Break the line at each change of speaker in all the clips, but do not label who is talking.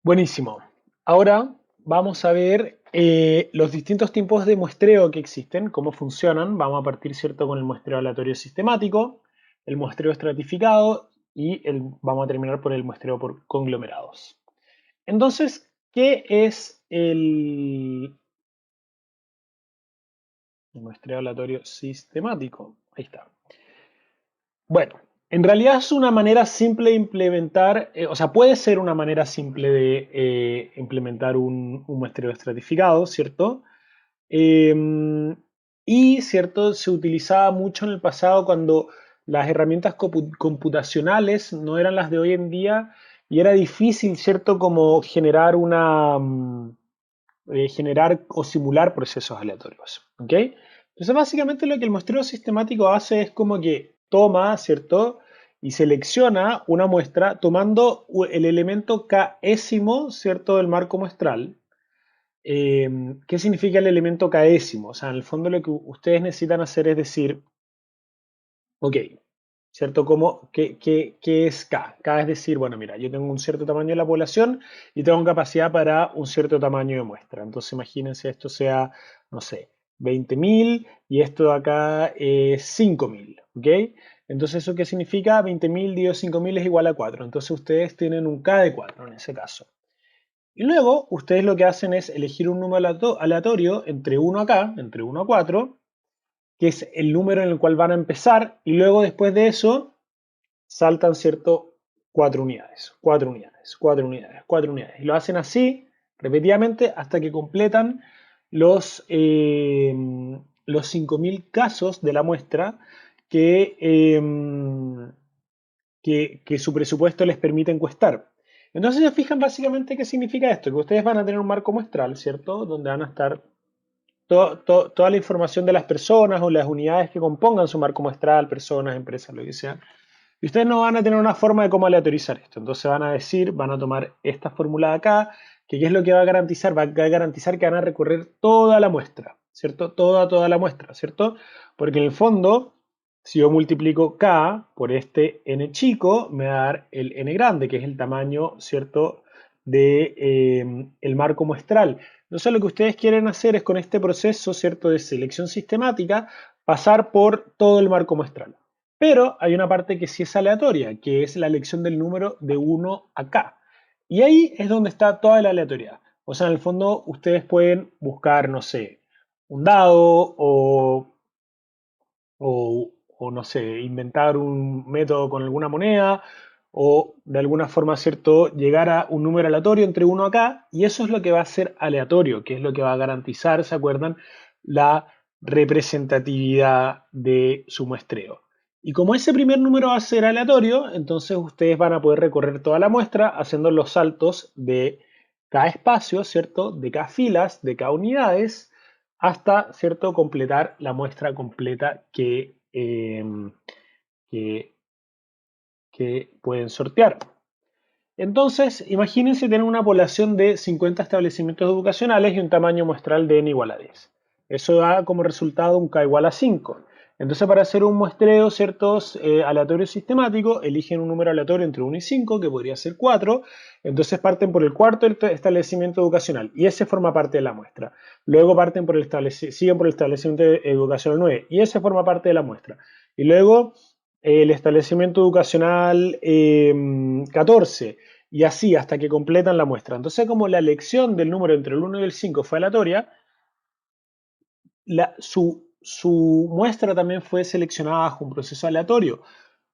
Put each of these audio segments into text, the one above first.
Buenísimo. Ahora vamos a ver los distintos tipos de muestreo que existen, cómo funcionan. Vamos a partir, ¿cierto?, con el muestreo aleatorio sistemático, el muestreo estratificado y vamos a terminar por el muestreo por conglomerados. Entonces, ¿qué es el muestreo aleatorio sistemático? Ahí está. Bueno, en realidad es una manera simple de implementar, o sea, puede ser una manera simple de implementar un muestreo estratificado, ¿cierto? Eh, ¿cierto? Se utilizaba mucho en el pasado cuando las herramientas computacionales no eran las de hoy en día y era difícil, ¿cierto? Como generar o simular procesos aleatorios, ¿ok? Entonces, básicamente lo que el muestreo sistemático hace es como que toma, ¿cierto? Y selecciona una muestra tomando el elemento késimo, ¿cierto? Del marco muestral. ¿Qué significa el elemento késimo? O sea, en el fondo lo que ustedes necesitan hacer es decir, ok, ¿cierto? ¿Qué es K? K es decir, bueno, mira, yo tengo un cierto tamaño de la población y tengo capacidad para un cierto tamaño de muestra. Entonces imagínense esto sea, no sé, 20.000 y esto de acá es 5.000, ¿ok? Entonces, ¿eso qué significa? 20.000 dividido 5.000 es igual a 4. Entonces ustedes tienen un K de 4 en ese caso. Y luego ustedes lo que hacen es elegir un número aleatorio entre 1 acá, entre 1 a 4, que es el número en el cual van a empezar, y luego después de eso saltan, ¿cierto? 4 unidades, 4 unidades, 4 unidades, 4 unidades. Y lo hacen así repetidamente hasta que completan los 5.000 casos de la muestra que su presupuesto les permite encuestar. Entonces se fijan básicamente qué significa esto, que ustedes van a tener un marco muestral, ¿cierto? Donde van a estar toda la información de las personas o las unidades que compongan su marco muestral, personas, empresas, lo que sea. Y ustedes no van a tener una forma de cómo aleatorizar esto. Entonces van a decir, van a tomar esta fórmula de acá, que ¿qué es lo que va a garantizar? Va a garantizar que van a recorrer toda la muestra, ¿cierto? Toda la muestra, ¿cierto? Porque en el fondo, si yo multiplico K por este N chico, me va a dar el N grande, que es el tamaño, ¿cierto?, de el marco muestral. Entonces lo que ustedes quieren hacer es con este proceso, ¿cierto?, de selección sistemática, pasar por todo el marco muestral. Pero hay una parte que sí es aleatoria, que es la elección del número de 1 a K. Y ahí es donde está toda la aleatoriedad. O sea, en el fondo ustedes pueden buscar, no sé, un dado o no sé, inventar un método con alguna moneda o de alguna forma, ¿cierto?, llegar a un número aleatorio entre 1 acá y eso es lo que va a ser aleatorio, que es lo que va a garantizar, ¿se acuerdan?, la representatividad de su muestreo. Y como ese primer número va a ser aleatorio, entonces ustedes van a poder recorrer toda la muestra haciendo los saltos de K espacios, ¿cierto?, de K filas, de K unidades, hasta, ¿cierto?, completar la muestra completa que, que pueden sortear. Entonces, imagínense tener una población de 50 establecimientos educacionales y un tamaño muestral de n igual a 10. Eso da como resultado un k igual a 5. Entonces, para hacer un muestreo, ¿ciertos? Aleatorio sistemático, eligen un número aleatorio entre 1 y 5, que podría ser 4. Entonces parten por el cuarto establecimiento educacional y ese forma parte de la muestra. Luego siguen por el establecimiento educacional 9 y ese forma parte de la muestra. Y luego el establecimiento educacional 14 y así hasta que completan la muestra. Entonces, como la elección del número entre el 1 y el 5 fue aleatoria, su muestra también fue seleccionada bajo un proceso aleatorio.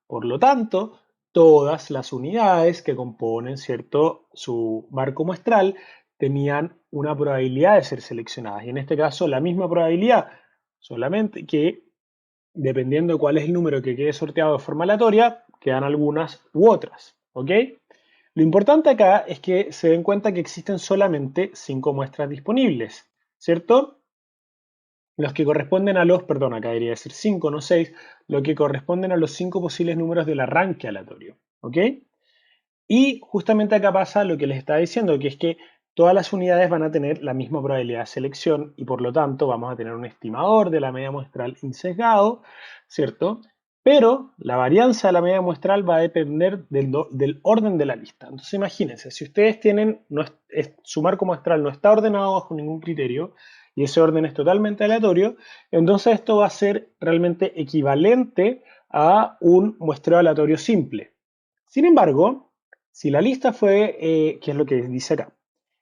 Por lo tanto, todas las unidades que componen, ¿cierto?, su marco muestral tenían una probabilidad de ser seleccionadas. Y en este caso, la misma probabilidad, solamente que dependiendo de cuál es el número que quede sorteado de forma aleatoria, quedan algunas u otras. ¿Ok? Lo importante acá es que se den cuenta que existen solamente 5 muestras disponibles, ¿cierto? Los que corresponden a los, perdón, acá debería decir 5, no 6, lo que corresponden a los 5 posibles números del arranque aleatorio. ¿Ok? Y justamente acá pasa lo que les estaba diciendo, que es que todas las unidades van a tener la misma probabilidad de selección y por lo tanto vamos a tener un estimador de la media muestral insesgado, ¿cierto? pero la varianza de la media muestral va a depender del orden de la lista. Entonces imagínense, si ustedes tienen, su marco muestral no está ordenado bajo ningún criterio, y ese orden es totalmente aleatorio, entonces esto va a ser realmente equivalente a un muestreo aleatorio simple. Sin embargo, si la lista fue, ¿qué es lo que dice acá?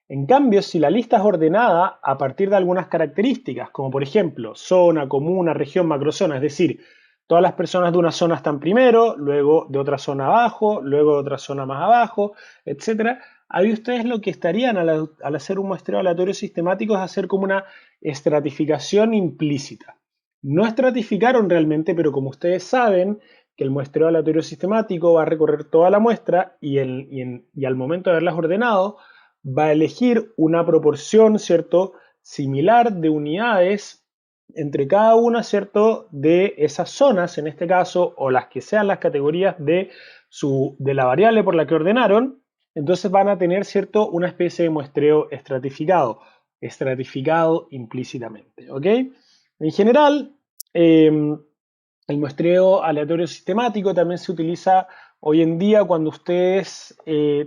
En cambio, si la lista es ordenada a partir de algunas características, como por ejemplo zona, comuna, región, macrozona, es decir, todas las personas de una zona están primero, luego de otra zona abajo, luego de otra zona más abajo, etc. Ahí ustedes lo que estarían al hacer un muestreo aleatorio sistemático es hacer como una estratificación implícita. No estratificaron realmente, pero como ustedes saben que el muestreo aleatorio sistemático va a recorrer toda la muestra y al momento de haberlas ordenado, va a elegir una proporción, ¿cierto?, similar de unidades entre cada una, ¿cierto?, de esas zonas, en este caso, o las que sean las categorías de la variable por la que ordenaron. Entonces van a tener, ¿cierto?, una especie de muestreo estratificado implícitamente, ¿ok? En general, el muestreo aleatorio sistemático también se utiliza hoy en día cuando ustedes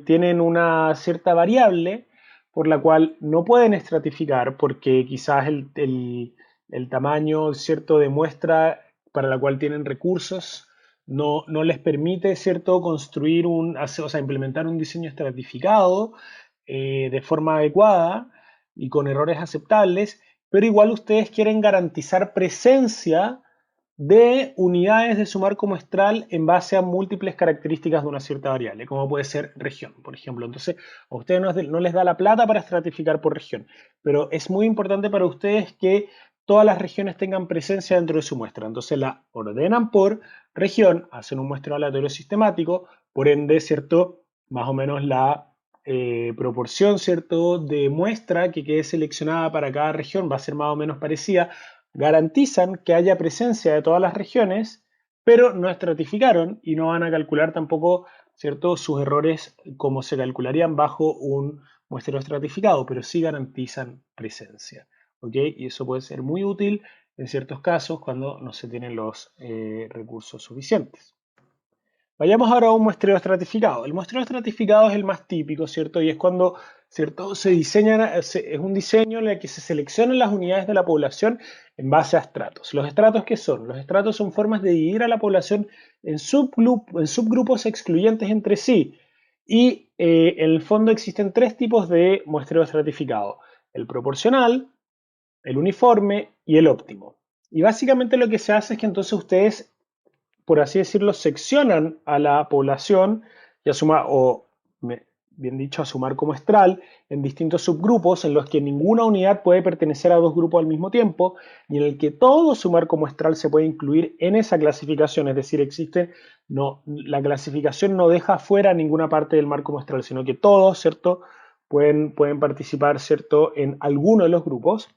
tienen una cierta variable por la cual no pueden estratificar porque quizás el tamaño cierto de muestra para la cual tienen recursos no les permite cierto construir o sea, implementar un diseño estratificado de forma adecuada y con errores aceptables, pero igual ustedes quieren garantizar presencia de unidades de su marco muestral en base a múltiples características de una cierta variable, como puede ser región, por ejemplo. Entonces, a ustedes no les da la plata para estratificar por región, pero es muy importante para ustedes que todas las regiones tengan presencia dentro de su muestra. Entonces la ordenan por región, hacen un muestreo aleatorio sistemático, por ende, ¿cierto? Más o menos la proporción, ¿cierto?, de muestra que quede seleccionada para cada región va a ser más o menos parecida. Garantizan que haya presencia de todas las regiones, pero no estratificaron y no van a calcular tampoco, ¿cierto?, sus errores como se calcularían bajo un muestreo estratificado, pero sí garantizan presencia, ¿ok? Y eso puede ser muy útil en ciertos casos cuando no se tienen los recursos suficientes. Vayamos ahora a un muestreo estratificado. El muestreo estratificado es el más típico, ¿cierto? Y es cuando, ¿cierto?, es un diseño en el que se seleccionan las unidades de la población en base a estratos. ¿Los estratos qué son? Los estratos son formas de dividir a la población en subgrupos excluyentes entre sí. Y en el fondo existen tres tipos de muestreo estratificado: el proporcional, el uniforme y el óptimo. Y básicamente lo que se hace es que entonces ustedes, por así decirlo, seccionan a la población y bien dicho, a su marco muestral en distintos subgrupos en los que ninguna unidad puede pertenecer a dos grupos al mismo tiempo y en el que todo su marco muestral se puede incluir en esa clasificación, es decir, la clasificación no deja fuera ninguna parte del marco muestral, sino que todos, ¿cierto?, pueden participar, ¿cierto?, en alguno de los grupos.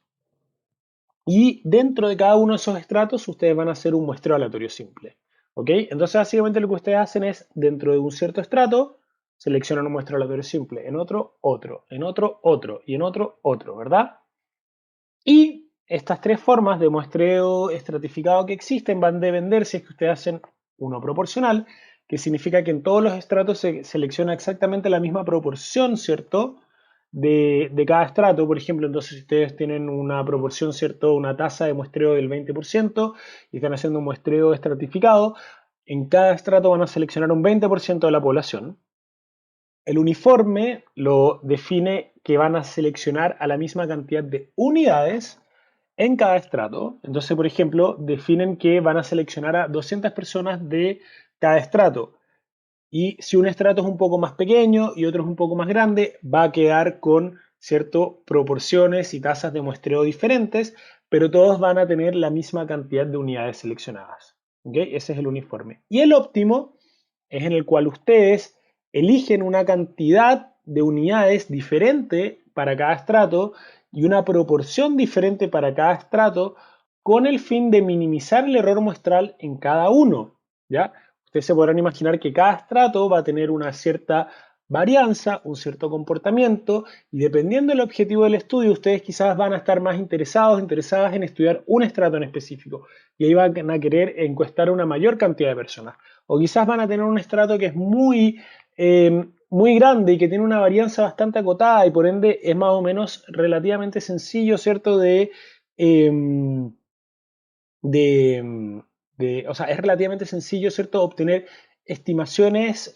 Y dentro de cada uno de esos estratos ustedes van a hacer un muestreo aleatorio simple, ¿ok? Entonces básicamente lo que ustedes hacen es, dentro de un cierto estrato, seleccionan un muestreo aleatorio simple, en otro, otro, en otro, otro, y en otro, otro, ¿verdad? Y estas tres formas de muestreo estratificado que existen van a depender si es que ustedes hacen uno proporcional, que significa que en todos los estratos se selecciona exactamente la misma proporción, ¿cierto?, de cada estrato. Por ejemplo, entonces si ustedes tienen una proporción, ¿cierto?, una tasa de muestreo del 20% y están haciendo un muestreo estratificado, en cada estrato van a seleccionar un 20% de la población. El uniforme lo define que van a seleccionar a la misma cantidad de unidades en cada estrato. Entonces, por ejemplo, definen que van a seleccionar a 200 personas de cada estrato. Y si un estrato es un poco más pequeño y otro es un poco más grande, va a quedar con ciertas proporciones y tasas de muestreo diferentes, pero todos van a tener la misma cantidad de unidades seleccionadas. ¿Okay? Ese es el uniforme. Y el óptimo es en el cual ustedes eligen una cantidad de unidades diferente para cada estrato y una proporción diferente para cada estrato con el fin de minimizar el error muestral en cada uno, ¿ya? Ustedes se podrán imaginar que cada estrato va a tener una cierta varianza, un cierto comportamiento, y dependiendo del objetivo del estudio, ustedes quizás van a estar más interesadas en estudiar un estrato en específico, y ahí van a querer encuestar a una mayor cantidad de personas. O quizás van a tener un estrato que es muy grande y que tiene una varianza bastante acotada y por ende es más o menos relativamente sencillo, ¿cierto? Em, o sea, es relativamente sencillo, ¿cierto? Obtener estimaciones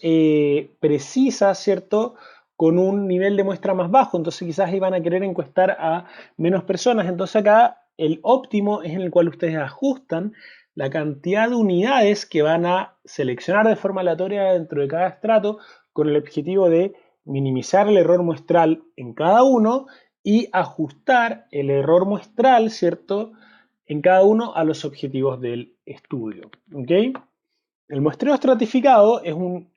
precisas, ¿cierto? Con un nivel de muestra más bajo, entonces quizás iban a querer encuestar a menos personas, entonces acá el óptimo es en el cual ustedes ajustan la cantidad de unidades que van a seleccionar de forma aleatoria dentro de cada estrato con el objetivo de minimizar el error muestral en cada uno y ajustar el error muestral, ¿cierto? En cada uno a los objetivos del estudio. ¿Ok? El muestreo estratificado es un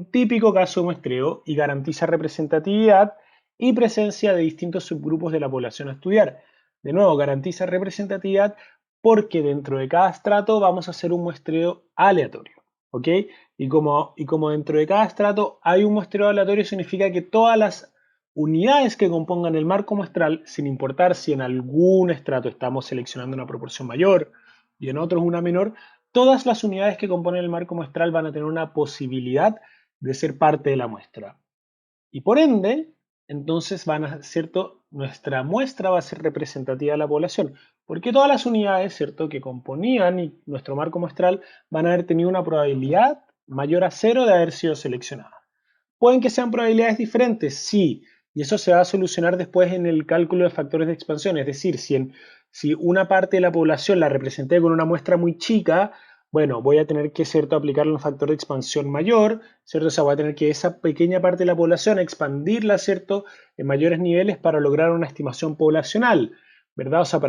típico caso de muestreo y garantiza representatividad y presencia de distintos subgrupos de la población a estudiar. De nuevo, garantiza representatividad porque dentro de cada estrato vamos a hacer un muestreo aleatorio. ¿Ok? Y como dentro de cada estrato hay un muestreo aleatorio, significa que todas las unidades que compongan el marco muestral, sin importar si en algún estrato estamos seleccionando una proporción mayor y en otros una menor, todas las unidades que componen el marco muestral van a tener una posibilidad de ser parte de la muestra. Y por ende, entonces ¿cierto? Nuestra muestra va a ser representativa de la población, porque todas las unidades, ¿cierto? Que componían nuestro marco muestral van a haber tenido una probabilidad mayor a 0 de haber sido seleccionadas. ¿Pueden que sean probabilidades diferentes? Sí, y eso se va a solucionar después en el cálculo de factores de expansión, es decir, si una parte de la población la representé con una muestra muy chica, bueno, voy a tener que, ¿cierto?, aplicarle un factor de expansión mayor, ¿cierto? O sea, voy a tener que esa pequeña parte de la población expandirla, ¿cierto?, en mayores niveles para lograr una estimación poblacional, ¿verdad? O sea,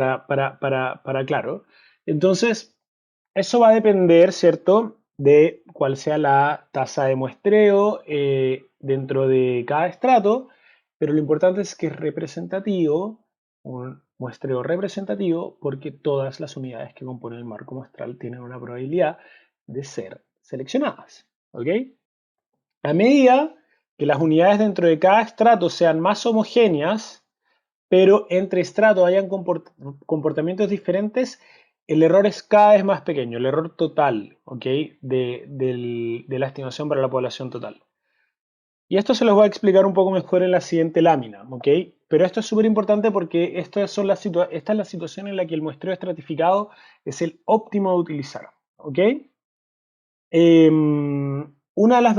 claro. Entonces, eso va a depender, ¿cierto?, de cuál sea la tasa de muestreo dentro de cada estrato, pero lo importante es que es representativo, un muestreo representativo, porque todas las unidades que componen el marco muestral tienen una probabilidad de ser seleccionadas. ¿Ok? A medida que las unidades dentro de cada estrato sean más homogéneas, pero entre estratos hayan comportamientos diferentes, el error es cada vez más pequeño, el error total, ¿ok? De la estimación para la población total. Y esto se los voy a explicar un poco mejor en la siguiente lámina, ¿ok? Pero esto es súper importante porque esta es la situación en la que el muestreo estratificado es el óptimo de utilizar, ¿ok? Las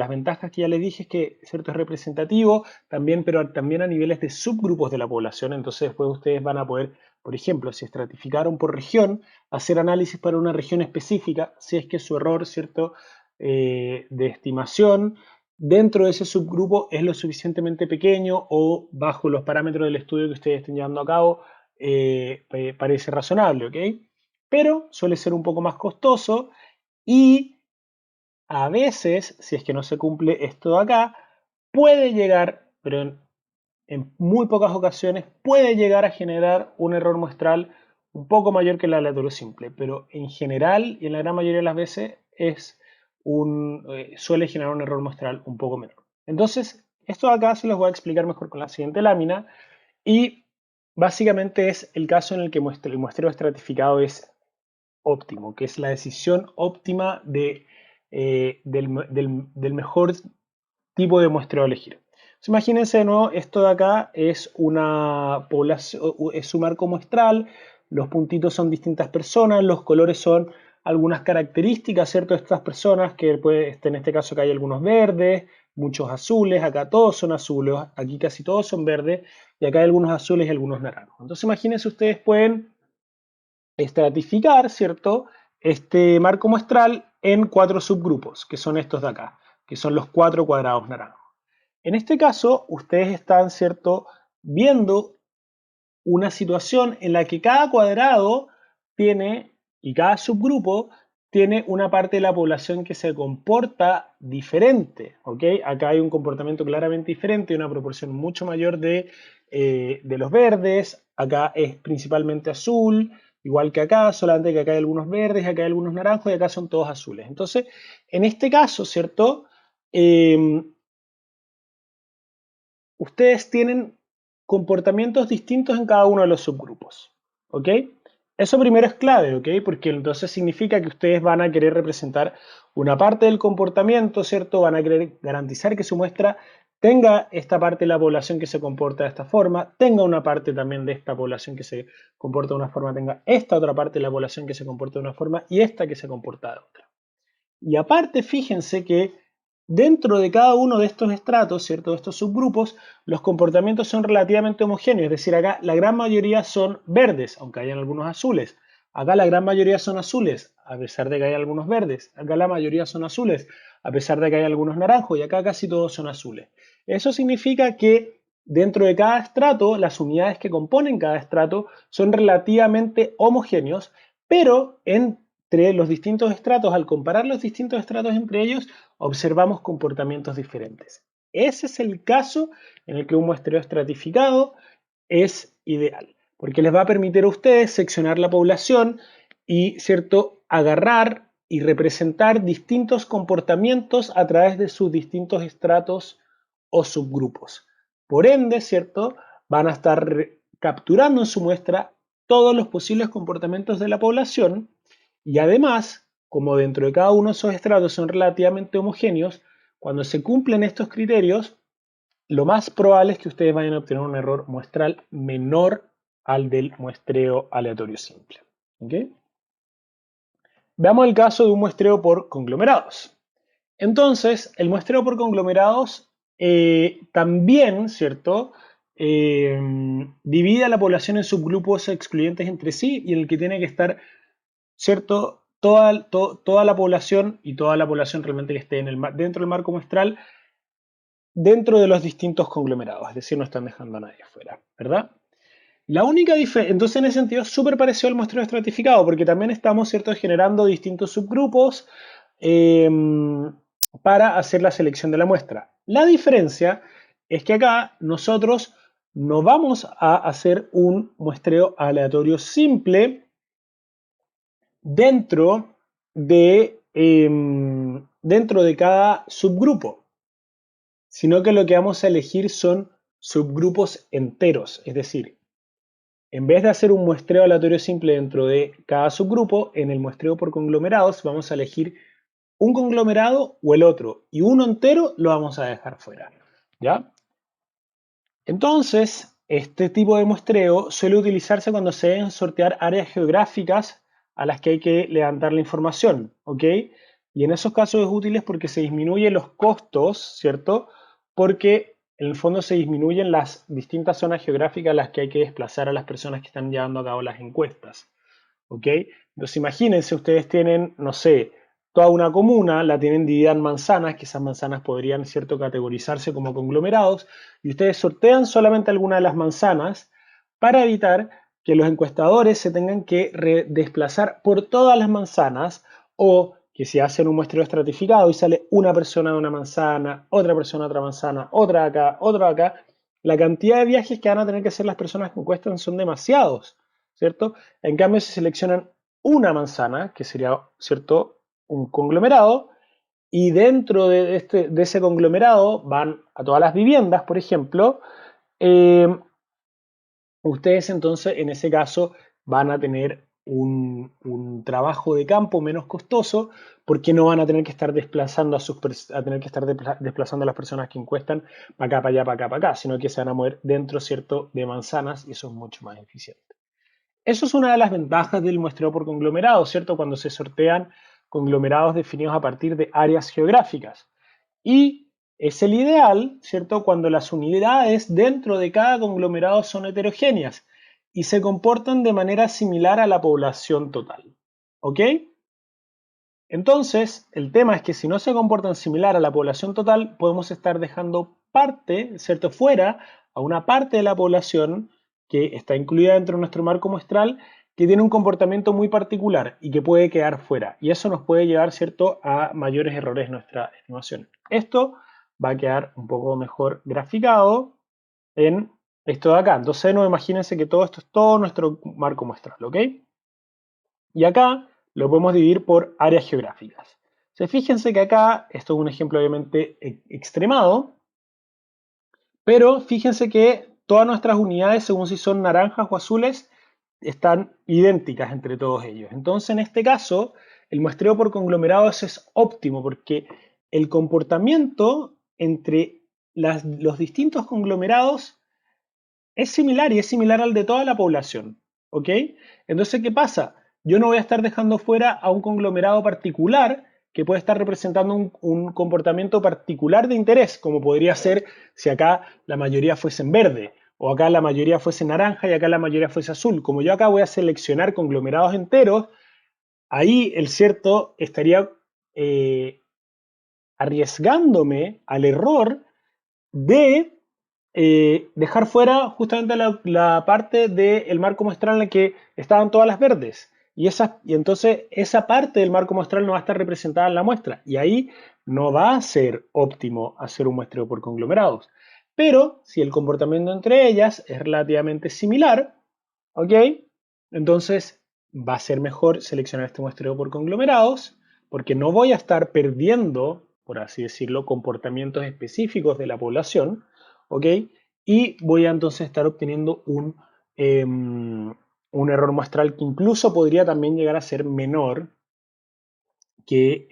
ventajas que ya les dije es que, cierto, es representativo también, pero también a niveles de subgrupos de la población. Entonces después ustedes van a poder, por ejemplo, si estratificaron por región, hacer análisis para una región específica, si es que su error, cierto, de estimación dentro de ese subgrupo es lo suficientemente pequeño o bajo los parámetros del estudio que ustedes estén llevando a cabo, parece razonable, ¿ok? Pero suele ser un poco más costoso y a veces, si es que no se cumple esto de acá, puede llegar, pero en muy pocas ocasiones, puede llegar a generar un error muestral un poco mayor que el aleatorio simple, pero en general y en la gran mayoría de las veces suele generar un error muestral un poco menor. Entonces, esto de acá se los voy a explicar mejor con la siguiente lámina y básicamente es el caso en el que el muestreo estratificado es óptimo, que es la decisión óptima del mejor tipo de muestreo a elegir. Entonces, imagínense de nuevo, esto de acá es una población, es su marco muestral, los puntitos son distintas personas, los colores son algunas características, ¿cierto?, de estas personas, que en este caso acá hay algunos verdes, muchos azules, acá todos son azules, aquí casi todos son verdes, y acá hay algunos azules y algunos naranjos. Entonces imagínense, ustedes pueden estratificar, ¿cierto?, este marco muestral en 4 subgrupos, que son estos de acá, que son los 4 cuadrados naranjos. En este caso, ustedes están, ¿cierto?, viendo una situación en la que cada cuadrado tiene, y cada subgrupo tiene una parte de la población que se comporta diferente, ¿ok? Acá hay un comportamiento claramente diferente, una proporción mucho mayor de los verdes, acá es principalmente azul, igual que acá, solamente que acá hay algunos verdes, acá hay algunos naranjos y acá son todos azules. Entonces, en este caso, ¿cierto?, ustedes tienen comportamientos distintos en cada uno de los subgrupos, ¿ok? Eso primero es clave, ¿ok? Porque entonces significa que ustedes van a querer representar una parte del comportamiento, ¿cierto? Van a querer garantizar que su muestra tenga esta parte de la población que se comporta de esta forma, tenga una parte también de esta población que se comporta de una forma, tenga esta otra parte de la población que se comporta de una forma y esta que se comporta de otra. Y aparte, fíjense que dentro de cada uno de estos estratos, ¿cierto? De estos subgrupos, los comportamientos son relativamente homogéneos, es decir, acá la gran mayoría son verdes, aunque hayan algunos azules. Acá la gran mayoría son azules, a pesar de que hay algunos verdes. Acá la mayoría son azules, a pesar de que hay algunos naranjos, y acá casi todos son azules. Eso significa que dentro de cada estrato, las unidades que componen cada estrato son relativamente homogéneos, pero entre los distintos estratos, al comparar los distintos estratos entre ellos, observamos comportamientos diferentes. Ese es el caso en el que un muestreo estratificado es ideal, porque les va a permitir a ustedes seccionar la población y, ¿cierto?, agarrar y representar distintos comportamientos a través de sus distintos estratos o subgrupos. Por ende, ¿cierto?, van a estar capturando en su muestra todos los posibles comportamientos de la población y además, como dentro de cada uno de esos estratos son relativamente homogéneos, cuando se cumplen estos criterios, lo más probable es que ustedes vayan a obtener un error muestral menor al del muestreo aleatorio simple. ¿Okay? Veamos el caso de un muestreo por conglomerados. Entonces, el muestreo por conglomerados también, ¿cierto? Divide a la población en subgrupos excluyentes entre sí y en el que tiene que estar, ¿cierto? Toda la población y toda la población realmente que esté dentro del marco muestral dentro de los distintos conglomerados, es decir, no están dejando a nadie afuera, ¿verdad? La única diferencia, entonces en ese sentido es súper parecido al muestreo estratificado, porque también estamos, ¿cierto?, generando distintos subgrupos eh, para hacer la selección de la muestra. La diferencia es que acá nosotros no vamos a hacer un muestreo aleatorio simple dentro de cada subgrupo, sino que lo que vamos a elegir son subgrupos enteros, es decir, en vez de hacer un muestreo aleatorio simple dentro de cada subgrupo, en el muestreo por conglomerados vamos a elegir un conglomerado o el otro, y uno entero lo vamos a dejar fuera, ¿ya? Entonces, este tipo de muestreo suele utilizarse cuando se deben sortear áreas geográficas a las que hay que levantar la información, ¿ok? Y en esos casos es útil porque se disminuyen los costos, ¿cierto? Porque en el fondo se disminuyen las distintas zonas geográficas a las que hay que desplazar a las personas que están llevando a cabo las encuestas, ¿ok? Entonces imagínense, ustedes tienen, no sé, toda una comuna, la tienen dividida en manzanas, que esas manzanas podrían, ¿cierto?, categorizarse como conglomerados, y ustedes sortean solamente alguna de las manzanas para evitar que los encuestadores se tengan que desplazar por todas las manzanas, o que si hacen un muestreo estratificado y sale una persona de una manzana, otra persona de otra manzana, otra acá, otra acá, la cantidad de viajes que van a tener que hacer las personas que encuestan son demasiados, ¿cierto? En cambio, si seleccionan una manzana, que sería, ¿cierto?, un conglomerado, y dentro de ese conglomerado van a todas las viviendas, por ejemplo, eh, ustedes entonces en ese caso van a tener un trabajo de campo menos costoso porque no van a tener que estar desplazando desplazando a las personas que encuestan para acá, para allá, para acá, para acá, sino que se van a mover dentro, ¿cierto?, de manzanas, y eso es mucho más eficiente. Eso es una de las ventajas del muestreo por conglomerados, ¿cierto? Cuando se sortean conglomerados definidos a partir de áreas geográficas. Y es el ideal, ¿cierto?, cuando las unidades dentro de cada conglomerado son heterogéneas y se comportan de manera similar a la población total. ¿Ok? Entonces, el tema es que si no se comportan similar a la población total, podemos estar dejando parte, ¿cierto?, fuera a una parte de la población que está incluida dentro de nuestro marco muestral, que tiene un comportamiento muy particular y que puede quedar fuera. Y eso nos puede llevar, ¿cierto?, a mayores errores en nuestra estimación. Esto va a quedar un poco mejor graficado en esto de acá. Entonces, no imagínense que todo esto es todo nuestro marco muestral, ¿ok? Y acá lo podemos dividir por áreas geográficas. Entonces, fíjense que acá, esto es un ejemplo obviamente extremado, pero fíjense que todas nuestras unidades, según si son naranjas o azules, están idénticas entre todos ellos. Entonces, en este caso, el muestreo por conglomerados es óptimo porque el comportamiento entre los distintos conglomerados es similar y es similar al de toda la población. ¿Ok? Entonces, ¿qué pasa? Yo no voy a estar dejando fuera a un conglomerado particular que puede estar representando un comportamiento particular de interés, como podría ser si acá la mayoría fuese en verde, o acá la mayoría fuese naranja y acá la mayoría fuese azul. Como yo acá voy a seleccionar conglomerados enteros, ahí el cierto estaría arriesgándome al error de dejar fuera justamente la parte del marco muestral en la que estaban todas las verdes. Y entonces esa parte del marco muestral no va a estar representada en la muestra. Y ahí no va a ser óptimo hacer un muestreo por conglomerados. Pero si el comportamiento entre ellas es relativamente similar, ¿ok? Entonces va a ser mejor seleccionar este muestreo por conglomerados porque no voy a estar perdiendo, por así decirlo, comportamientos específicos de la población, ¿ok? Y voy a entonces estar obteniendo un error muestral que incluso podría también llegar a ser menor que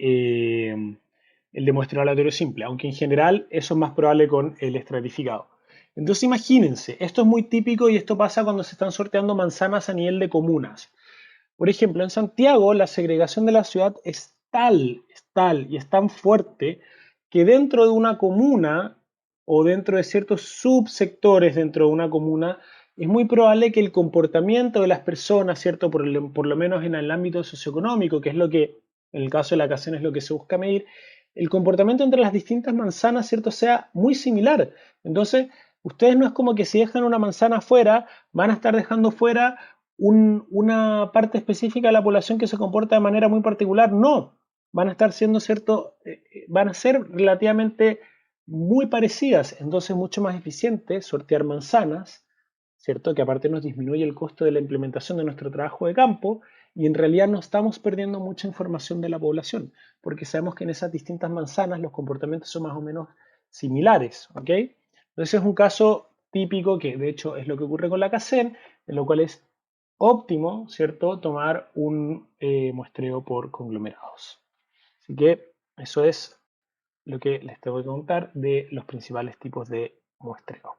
el de muestreo aleatorio simple, aunque en general eso es más probable con el estratificado. Entonces imagínense, esto es muy típico y esto pasa cuando se están sorteando manzanas a nivel de comunas. Por ejemplo, en Santiago la segregación de la ciudad es tal y es tan fuerte que dentro de una comuna o dentro de ciertos subsectores dentro de una comuna es muy probable que el comportamiento de las personas, ¿cierto? Por lo menos en el ámbito socioeconómico, que es lo que en el caso de la ocasión es lo que se busca medir, el comportamiento entre las distintas manzanas, ¿cierto? Sea muy similar. Entonces, ustedes no es como que si dejan una manzana afuera, van a estar dejando fuera una parte específica de la población que se comporta de manera muy particular. No, van a estar siendo cierto, van a ser relativamente muy parecidas, entonces mucho más eficiente sortear manzanas, ¿cierto? Que aparte nos disminuye el costo de la implementación de nuestro trabajo de campo y en realidad no estamos perdiendo mucha información de la población, porque sabemos que en esas distintas manzanas los comportamientos son más o menos similares, ¿ok? Entonces es un caso típico que de hecho es lo que ocurre con la CACEN, en lo cual es óptimo, ¿cierto?, tomar un muestreo por conglomerados. Así que eso es lo que les tengo que contar de los principales tipos de muestreo.